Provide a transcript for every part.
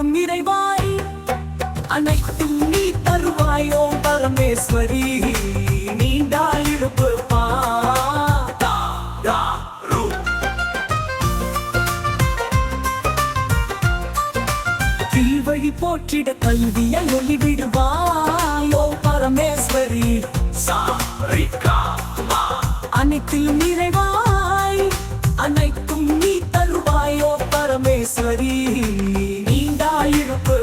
அனைத்திலும் நிறைவாய் அனைத்தும் நீ தருவாயோ பரமேஸ்வரி நீண்டாயிருப்பு வழி போற்றிட கல்வியை ஒளிவிடுவாயோ பரமேஸ்வரி அனைத்திலும் நிறைவாய் அனைத்தும் நீ தருவாயோ பரமேஸ்வரி நீண்டாயிருப்பு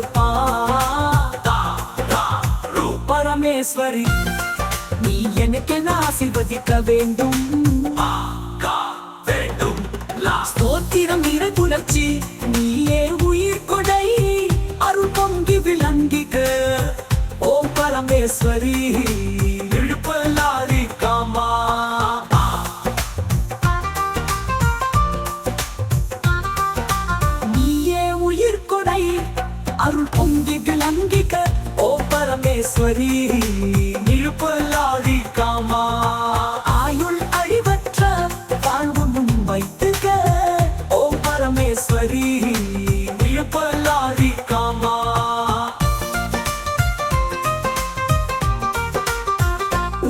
பரமேஸ்வரி நீ எனக்கென ஆசீர்வதிக்க வேண்டும் ஸ்தோத்திரம் இறை புலர்ச்சி நீயே உயிர் கொடை அருள் பொங்கி விளங்கிக ஓம் பரமேஸ்வரி இழுப்பலாரி காமா நீயே உயிர் கொடை அருள் பொங்கி விளங்கிக ஓம் பரமேஸ்வரி இழுப்பலாரி காமா ஆயுள் அழிவற்ற வாழ்வு முன் வைத்துக ஓம் பரமேஸ்வரி இழுப்பலாரி காமா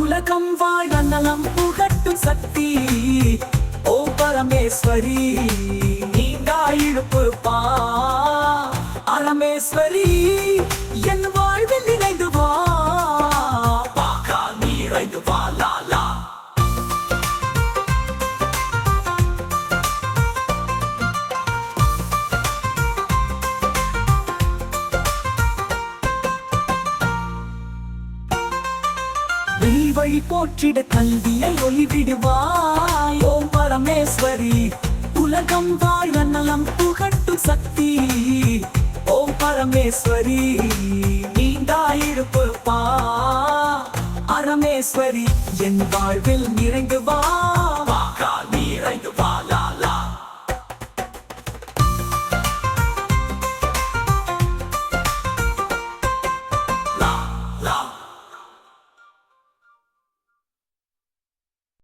உலகம் வாழ நலம் புகட்டும் சக்தி ஓம் பரமேஸ்வரி நீங்கா இழுப்பு பரமேஸ்வரி என் வாழ்வில் நினைந்து வா பாக்கா நீரைந்து வா லாலா வழி போற்றிட கல்வியை ஒளிவிடுவாய் ஓம் பரமேஸ்வரி உலகம் வாழ நலம் புகட்டும் சக்தி ஓம் பரமேஸ்வரி நீண்டாயிருப்பு பரமேஸ்வரி என் வாழ்வில் நிறைந்து வா நீரைந்து